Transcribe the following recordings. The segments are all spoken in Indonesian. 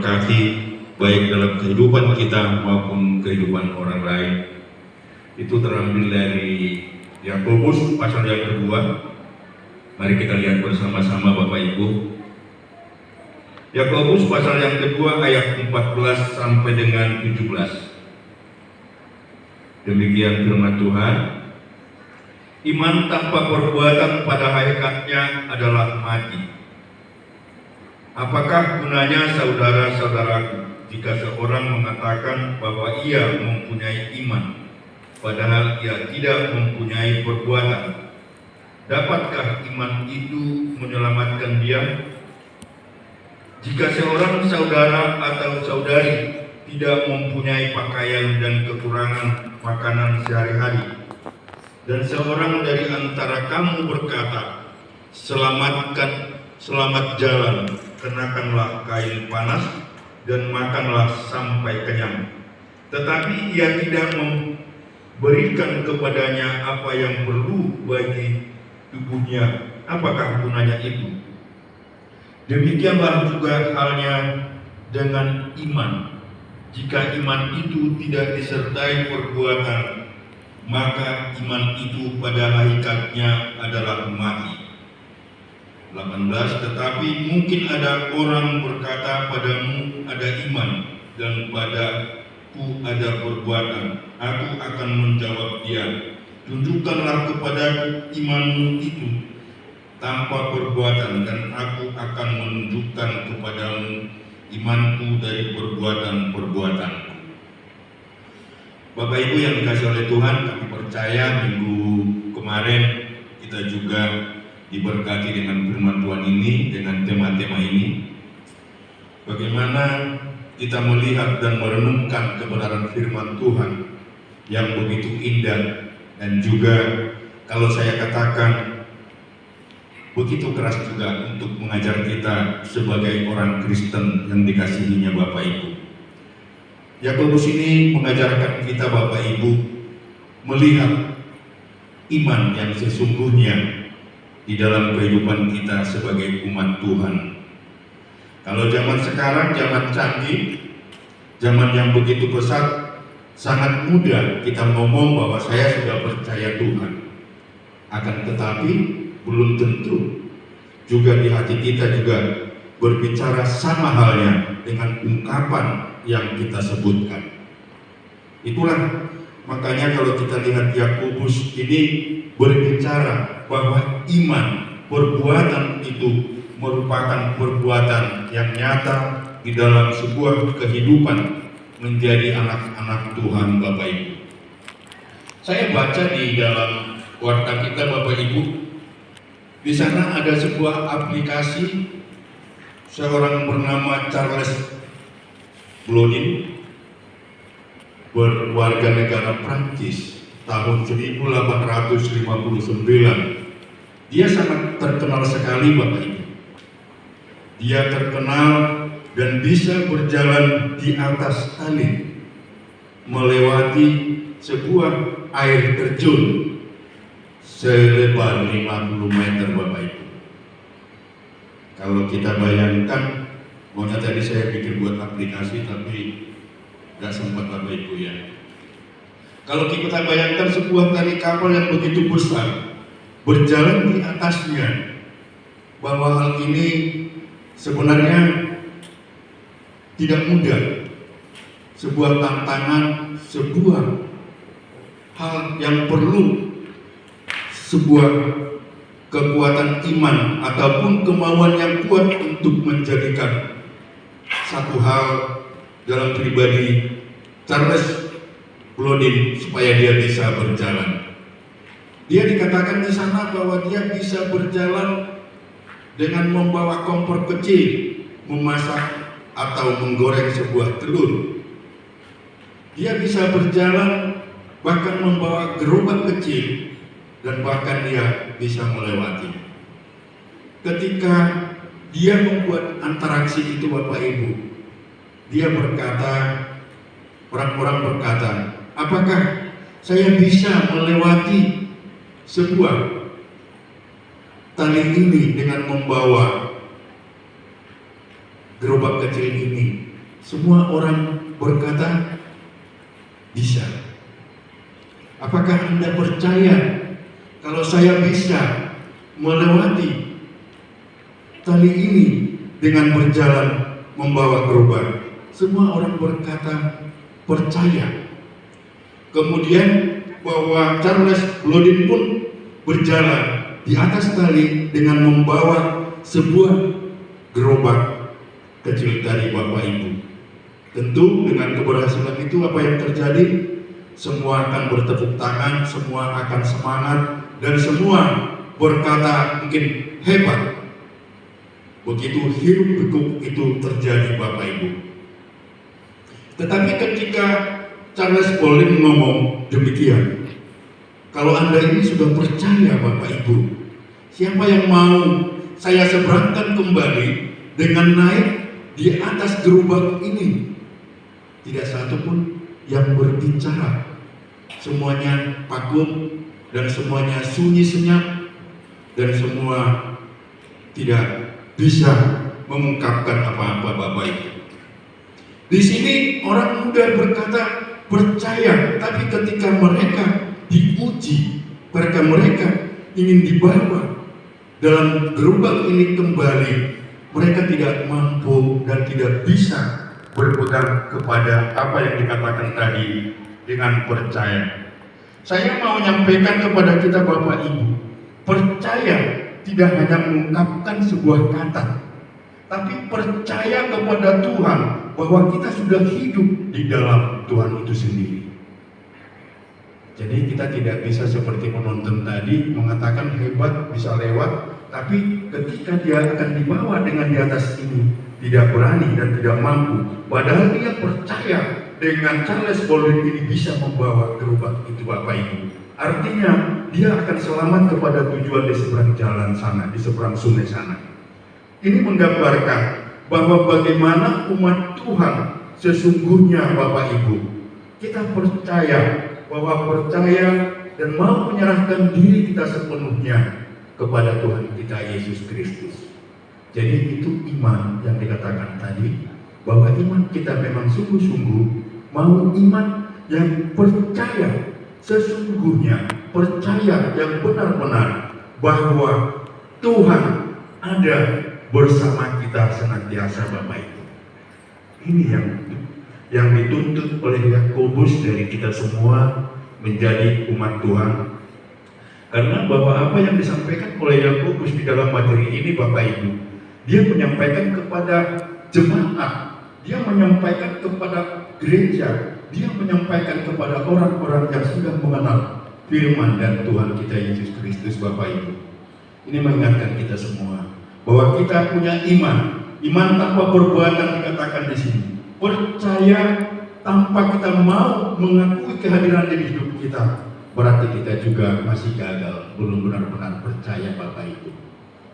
memberkati baik dalam kehidupan kita maupun kehidupan orang lain. Itu terambil dari Yakobus pasal yang kedua. Mari kita lihat bersama-sama Bapak Ibu. Yakobus pasal yang kedua ayat 14 sampai dengan 17. Demikian firman Tuhan. Iman tanpa perbuatan pada hakikatnya adalah mati. Apakah gunanya saudara-saudaraku jika seorang mengatakan bahwa ia mempunyai iman, padahal ia tidak mempunyai perbuatan? Dapatkah iman itu menyelamatkan dia? Jika seorang saudara atau saudari tidak mempunyai pakaian dan kekurangan makanan sehari-hari, dan seorang dari antara kamu berkata, selamat jalan, kenakanlah kain panas dan makanlah sampai kenyang, tetapi ia tidak memberikan kepadanya apa yang perlu bagi tubuhnya, apakah gunanya itu? Demikianlah juga halnya dengan iman. Jika iman itu tidak disertai perbuatan, maka iman itu pada hakikatnya adalah mati. 18. Tetapi mungkin ada orang berkata padamu ada iman dan padaku ada perbuatan. Aku akan menjawab dia, tunjukkanlah kepadaku imanmu itu tanpa perbuatan, dan aku akan menunjukkan kepadamu imanku dari perbuatan-perbuatanku. Bapak Ibu yang dikasih oleh Tuhan, kami percaya minggu kemarin kita juga diberkati dengan firman Tuhan ini, dengan tema-tema ini. Bagaimana kita melihat dan merenungkan kebenaran firman Tuhan yang begitu indah, dan juga kalau saya katakan begitu keras juga untuk mengajar kita sebagai orang Kristen yang dikasihinya Bapak Ibu. Yakobus ini mengajarkan kita Bapak Ibu melihat iman yang sesungguhnya di dalam kehidupan kita sebagai umat Tuhan. Kalau zaman sekarang, zaman canggih, zaman yang begitu pesat, sangat mudah kita ngomong bahwa saya sudah percaya Tuhan. Akan tetapi belum tentu juga di hati kita juga berbicara sama halnya dengan ungkapan yang kita sebutkan. Itulah makanya kalau kita lihat Yakobus ini berbicara bahwa iman, perbuatan itu merupakan perbuatan yang nyata di dalam sebuah kehidupan menjadi anak-anak Tuhan Bapak Ibu. Saya baca di dalam warta kita Bapak Ibu, di sana ada sebuah aplikasi seorang bernama Charles Blondin, berwarga negara Prancis tahun 1859. Dia sangat terkenal sekali Bapak Ibu. Dia terkenal dan bisa berjalan di atas tali melewati sebuah air terjun selebar 50 meter Bapak Ibu. Kalau kita bayangkan, maunya tadi saya pikir buat aplikasi tapi nggak sempat Bapak Ibu ya. Kalau kita bayangkan sebuah tali kapal yang begitu besar berjalan di atasnya, bahwa hal ini sebenarnya tidak mudah, sebuah tantangan, sebuah hal yang perlu sebuah kekuatan iman ataupun kemauan yang kuat untuk menjadikan satu hal dalam pribadi Charles Blondin supaya dia bisa berjalan. Dia dikatakan di sana bahwa dia bisa berjalan dengan membawa kompor kecil, memasak atau menggoreng sebuah telur. Dia bisa berjalan bahkan membawa gerobak kecil, dan bahkan dia bisa melewati. Ketika dia membuat interaksi itu Bapak Ibu, dia berkata, orang-orang berkata, apakah saya bisa melewati sebuah tali ini dengan membawa gerobak kecil ini? Semua orang berkata bisa. Apakah Anda percaya kalau saya bisa melewati tali ini dengan berjalan membawa gerobak? Semua orang berkata percaya. Kemudian bahwa Charles Blodin pun berjalan di atas tali dengan membawa sebuah gerobak kecil dari Bapak Ibu. Tentu dengan keberhasilan itu apa yang terjadi? Semua akan bertepuk tangan, semua akan semangat, dan semua berkata mungkin hebat. Begitu hiruk pikuk itu terjadi Bapak Ibu. Tetapi ketika Charles Blodin ngomong demikian, kalau Anda ini sudah percaya Bapak Ibu, siapa yang mau saya seberangkan kembali dengan naik di atas gerobak ini? Tidak satu pun yang berbicara. Semuanya vakum dan semuanya sunyi senyap dan semua tidak bisa mengungkapkan apa-apa Bapak Ibu. Di sini orang muda berkata percaya, tapi ketika mereka diuji, mereka ingin dibawa dalam gerobak ini kembali, mereka tidak mampu dan tidak bisa berpegang kepada apa yang dikatakan tadi dengan percaya. Saya mau menyampaikan kepada kita Bapak Ibu, percaya tidak hanya mengungkapkan sebuah kata, tapi percaya kepada Tuhan bahwa kita sudah hidup di dalam Tuhan itu sendiri. Jadi kita tidak bisa seperti penonton tadi mengatakan hebat bisa lewat, tapi ketika dia akan dibawa dengan di atas ini tidak berani dan tidak mampu. Padahal dia percaya dengan Charles Blodin ini bisa membawa gerobak itu Bapak Ibu. Artinya dia akan selamat kepada tujuan di seberang jalan sana, di seberang sungai sana. Ini menggambarkan bahwa bagaimana umat Tuhan sesungguhnya Bapak Ibu. Kita percaya dan mau menyerahkan diri kita sepenuhnya kepada Tuhan kita Yesus Kristus. Jadi itu iman yang dikatakan tadi, bahwa iman kita memang sungguh-sungguh mau iman yang percaya sesungguhnya, percaya yang benar-benar bahwa Tuhan ada bersama kita senantiasa Bapak Ibu. Ini yang dituntut oleh Yakobus dari kita semua menjadi umat Tuhan. Karena bahwa apa yang disampaikan oleh Yakobus di dalam materi ini Bapak Ibu, dia menyampaikan kepada jemaat, dia menyampaikan kepada gereja, dia menyampaikan kepada orang-orang yang sudah mengenal firman dan Tuhan kita Yesus Kristus Bapak Ibu. Ini mengingatkan kita semua bahwa kita punya iman tanpa perbuatan dikatakan di sini. Percaya tanpa kita mau mengakui kehadiran di hidup kita, berarti kita juga masih gagal, belum benar-benar percaya Bapak Ibu.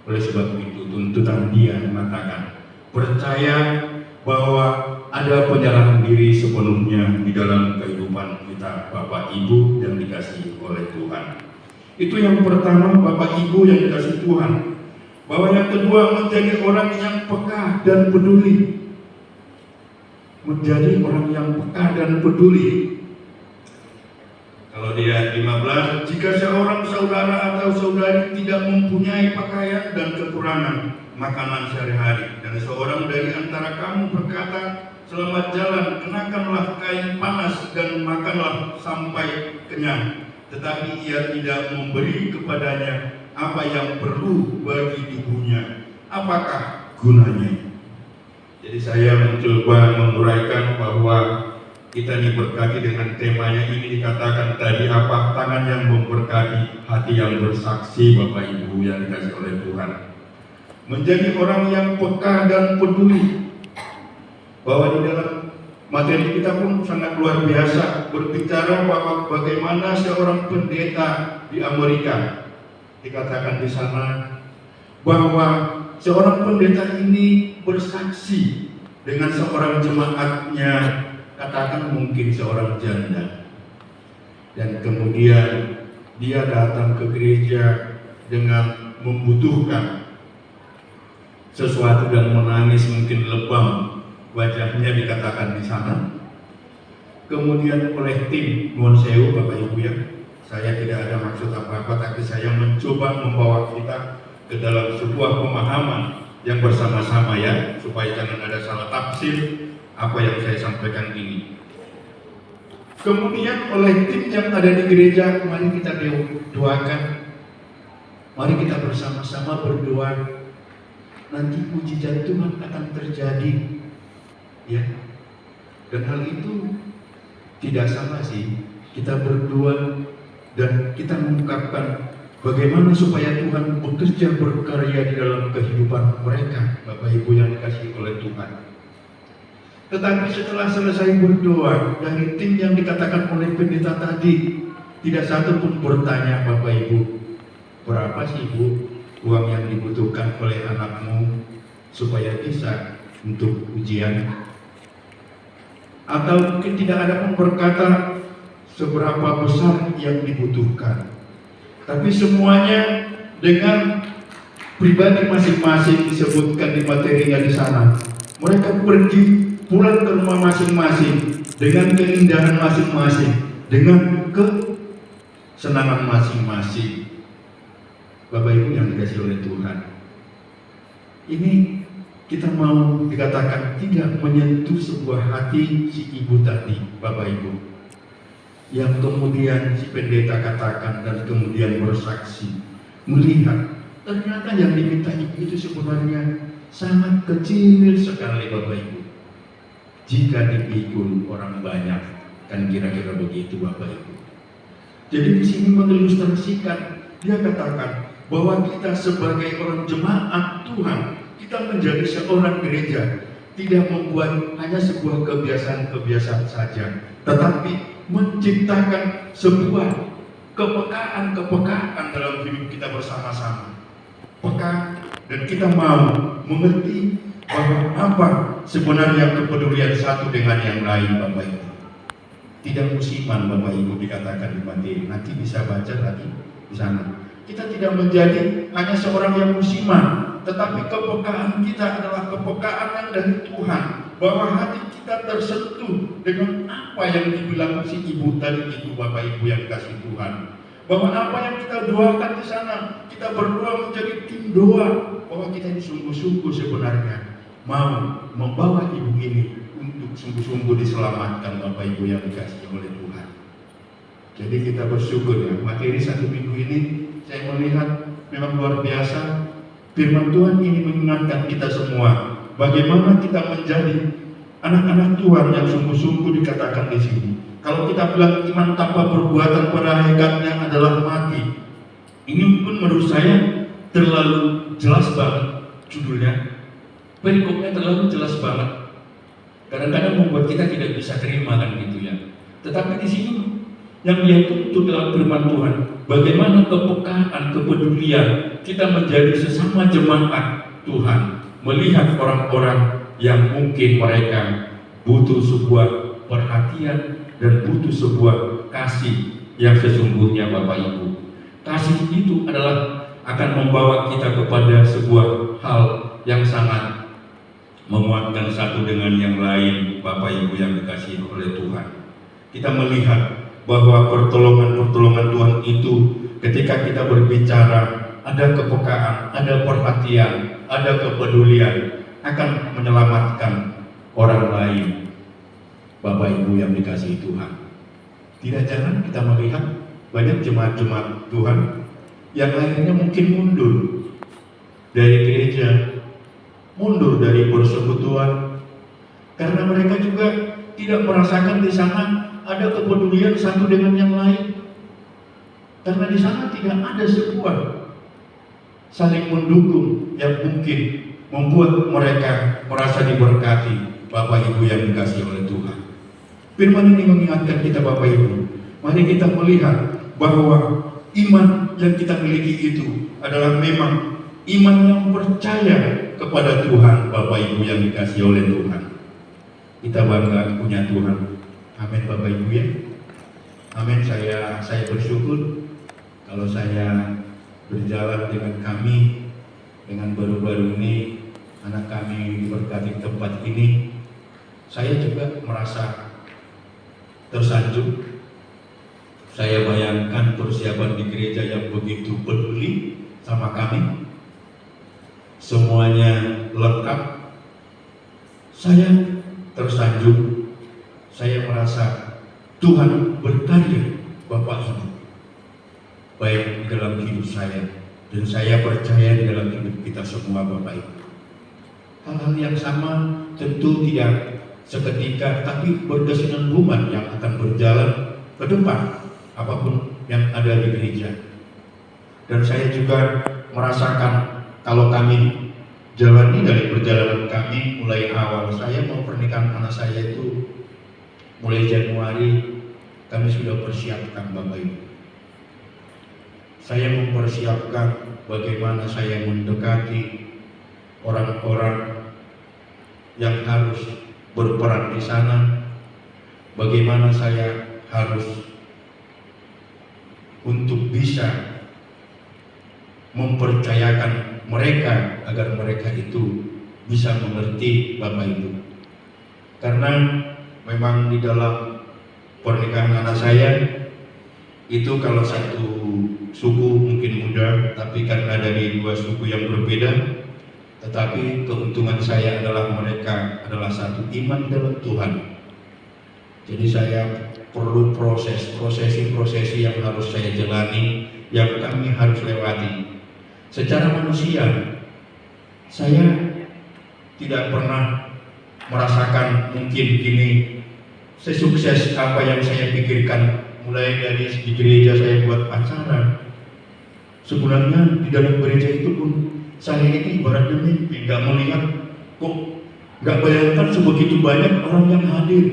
Oleh sebab itu tuntutan dia mengatakan percaya bahwa ada penyerahan diri sepenuhnya di dalam kehidupan kita Bapak Ibu yang dikasihi oleh Tuhan. Itu yang pertama Bapak Ibu yang dikasihi Tuhan. Bahwa yang kedua menjadi orang yang peka dan peduli. Menjadi orang yang peka dan peduli. Kalau di ayat 15, jika seorang saudara atau saudari tidak mempunyai pakaian dan kekurangan makanan sehari-hari, dan seorang dari antara kamu berkata, selamat jalan, kenakanlah kain panas dan makanlah sampai kenyang, tetapi ia tidak memberi kepadanya apa yang perlu bagi tubuhnya, apakah gunanya? Jadi saya mencoba menguraikan bahwa kita diberkati dengan temanya ini, dikatakan tadi apa? Tangan yang memberkati, hati yang bersaksi Bapak Ibu yang dikasih oleh Tuhan. Menjadi orang yang peka dan peduli. Bahwa di dalam materi kita pun sangat luar biasa, berbicara bahwa bagaimana seorang pendeta di Amerika, dikatakan di sana bahwa seorang pendeta ini bersaksi dengan seorang jemaatnya, katakan mungkin seorang janda, dan kemudian dia datang ke gereja dengan membutuhkan sesuatu dan menangis mungkin lebam wajahnya dikatakan di sana. Kemudian oleh tim Nuwun Sewu Bapak Ibu ya, saya tidak ada maksud apa-apa, tapi saya mencoba membawa kita ke dalam sebuah pemahaman yang bersama-sama ya, supaya jangan ada salah tafsir apa yang saya sampaikan ini. Kemudian oleh tim yang ada di gereja, mari kita doakan, mari kita bersama-sama berdoa. Nanti mujizat Tuhan akan terjadi, ya. Dan hal itu tidak salah sih, kita berdoa dan kita mengungkapkan bagaimana supaya Tuhan bekerja berkarya di dalam kehidupan mereka, Bapak Ibu yang dikasihi oleh Tuhan. Tetapi setelah selesai berdoa, dari tim yang dikatakan oleh pendeta tadi, tidak satu pun bertanya, Bapak Ibu, berapa sih Bu uang yang dibutuhkan oleh anakmu supaya bisa untuk ujian? Atau mungkin tidak ada pun berkata seberapa besar yang dibutuhkan. Tapi semuanya dengan pribadi masing-masing disebutkan di materinya di sana. Mereka pergi pulang ke rumah masing-masing dengan keindahan masing-masing, dengan kesenangan masing-masing. Bapak Ibu yang dikasihi oleh Tuhan, ini kita mau dikatakan tidak menyentuh sebuah hati si ibu tadi, Bapak Ibu, yang kemudian si pendeta katakan dan kemudian bersaksi, melihat ternyata yang diminta ibu itu sebenarnya sangat kecil sekali, Bapak Ibu, jika dipikul orang banyak, kan kira-kira begitu, Bapak Ibu. Jadi di sini mengilustrasikan, dia katakan bahwa kita sebagai orang jemaat Tuhan, kita menjadi seorang gereja, tidak membuat hanya sebuah kebiasaan-kebiasaan saja, tetapi menciptakan sebuah kepekaan dalam hidup kita bersama-sama. Peka, dan kita mau mengerti bahwa apa sebenarnya kepedulian satu dengan yang lain, Bapak Ibu. Tidak musiman, Bapak Ibu, dikatakan di materi, nanti bisa baca lagi di sana. Kita tidak menjadi hanya seorang yang musiman, tetapi kepekaan kita adalah kepekaan yang dari Tuhan, bahwa hati kita tersentuh dengan apa yang dibilang si ibu tadi itu, Bapak Ibu yang kasih Tuhan, bahwa apa yang kita doakan di sana, kita berdoa menjadi tim doa, bahwa kita ini sungguh-sungguh sebenarnya mau membawa ibu ini untuk sungguh-sungguh diselamatkan, Bapak Ibu yang dikasihi oleh Tuhan. Jadi kita bersyukur ya, materi satu minggu ini saya melihat memang luar biasa. Firman Tuhan ini mengingatkan kita semua bagaimana kita menjadi anak-anak Tuhan yang sungguh-sungguh dikatakan di sini. Kalau kita bilang iman tanpa perbuatan pada hakikatnya adalah mati. Ini pun menurut saya terlalu jelas banget judulnya. Perikopnya terlalu jelas banget. Kadang-kadang membuat kita tidak bisa terima kan gitu ya. Tetapi di sini yang dia tuntut dalam firman Tuhan, bagaimana kepekaan, kepedulian kita menjadi sesama jemaat Tuhan, melihat orang-orang yang mungkin mereka butuh sebuah perhatian dan butuh sebuah kasih yang sesungguhnya, Bapak Ibu. Kasih itu adalah akan membawa kita kepada sebuah hal yang sangat menguatkan satu dengan yang lain, Bapak Ibu yang dikasihi oleh Tuhan. Kita melihat bahwa pertolongan Tuhan itu ketika kita berbicara ada kepekaan, ada perhatian, ada kepedulian akan menyelamatkan orang lain, Bapak Ibu yang dikasihi Tuhan. Tidak jarang kita melihat banyak jemaat-jemaat Tuhan yang akhirnya mungkin mundur dari gereja, mundur dari persekutuan, karena mereka juga tidak merasakan di sana ada kepedulian satu dengan yang lain, karena di sana tidak ada sebuah saling mendukung yang mungkin membuat mereka merasa diberkati, Bapak Ibu yang dikasihi oleh Tuhan. Firman ini mengingatkan kita, Bapak Ibu, mari kita melihat bahwa iman yang kita miliki itu adalah memang iman yang percaya kepada Tuhan, Bapak Ibu yang dikasihi oleh Tuhan. Kita bangga punya Tuhan. Amin, Bapak Ibu ya. Amin. Saya bersyukur kalau saya berjalan dengan kami, dengan baru-baru ini anak kami diberkati tempat ini. saya juga merasa tersanjung. Saya bayangkan persiapan di gereja yang begitu peduli sama kami, semuanya lengkap. Saya tersanjung. Saya merasa Tuhan berkarya Bapak Ibu, baik di dalam hidup saya, dan saya percaya di dalam hidup kita semua Bapak Ibu. Hal-hal yang sama tentu tidak seketika, tapi berkesinambungan yang akan berjalan ke depan apapun yang ada di gereja. Dan saya juga merasakan kalau kami jalani dari perjalanan kami mulai awal, saya mau pernikahan anak saya itu mulai Januari, kami sudah persiapkan Bapak Ibu. Saya mempersiapkan bagaimana saya mendekati orang-orang yang harus berperan di sana, bagaimana saya harus untuk bisa mempercayakan mereka agar mereka itu bisa mengerti Bapak Ibu. Karena memang di dalam pernikahan anak saya itu kalau satu suku mungkin mudah, tapi karena dari dua suku yang berbeda, tetapi keuntungan saya adalah mereka adalah satu iman dalam Tuhan. Jadi saya perlu prosesi yang harus saya jalani, yang kami harus lewati. Secara manusia, saya tidak pernah merasakan mungkin gini sesukses apa yang saya pikirkan. Mulai dari di gereja saya buat acara, sebenarnya di dalam gereja itu pun saya ini ibaratnya mimpi, nggak melihat, kok nggak bayangkan sebegitu banyak orang yang hadir.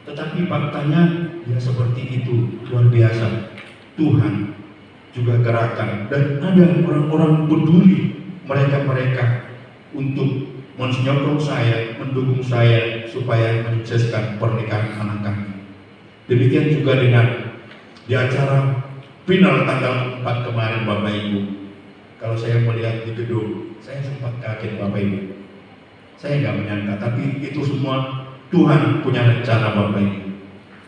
Tetapi faktanya ya seperti itu, luar biasa. Tuhan juga gerakan dan ada orang-orang peduli, mereka untuk menyokong saya, mendukung saya supaya menyukseskan pernikahan anak kami. Demikian juga dengan di acara final tanggal 4 kemarin Bapak Ibu. Kalau saya melihat di gedung, saya sempat kaget Bapak Ibu. Saya nggak menyangka, tapi itu semua Tuhan punya rencana Bapak Ibu.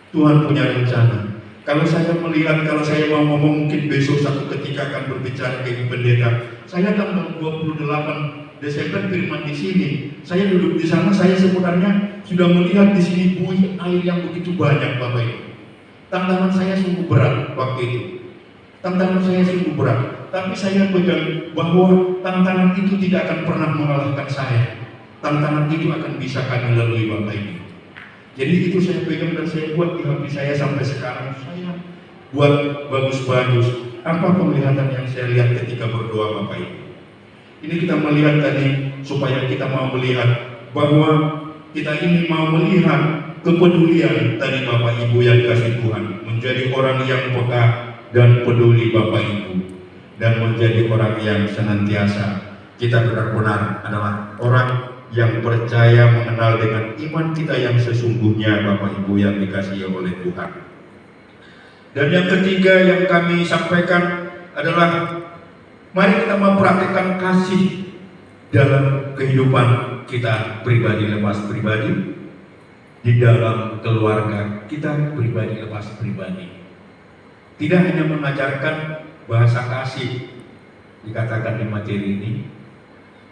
Tuhan punya rencana. Kalau saya melihat, kalau saya mau ngomong mungkin besok satu ketika akan berbicara ke Ibu Pendeta, saya tanggal 28 Desember firman di sini. Saya duduk di sana, saya sebenarnya sudah melihat di sini buih air yang begitu banyak Bapak Ibu. Tantangan saya sungguh berat waktu itu. Tantangan saya sungguh berat. Tapi saya pegang bahwa tantangan itu tidak akan pernah mengalahkan saya. Tantangan itu akan bisa kami lalui Bapak Ibu. Jadi itu saya pegang dan saya buat di hati saya sampai sekarang. Saya buat bagus-bagus. Apa penglihatan yang saya lihat ketika berdoa Bapak Ibu? Ini kita melihat tadi supaya kita mau melihat bahwa kita ini mau melihat kepedulian tadi Bapak Ibu yang dikasih Tuhan, menjadi orang yang peka dan peduli Bapak Ibu, dan menjadi orang yang senantiasa kita benar-benar adalah orang yang percaya mengenal dengan iman kita yang sesungguhnya Bapak Ibu yang dikasihi oleh Tuhan. Dan yang ketiga yang kami sampaikan adalah mari kita mempraktikkan kasih dalam kehidupan kita pribadi lepas pribadi, di dalam keluarga kita pribadi lepas pribadi. Tidak hanya mengajarkan bahasa kasih dikatakan di materi ini,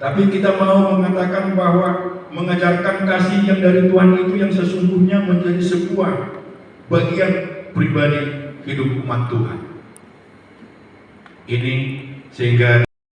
tapi kita mau mengatakan bahwa mengajarkan kasih yang dari Tuhan itu yang sesungguhnya menjadi sebuah bagian pribadi hidup umat Tuhan. Ini sehingga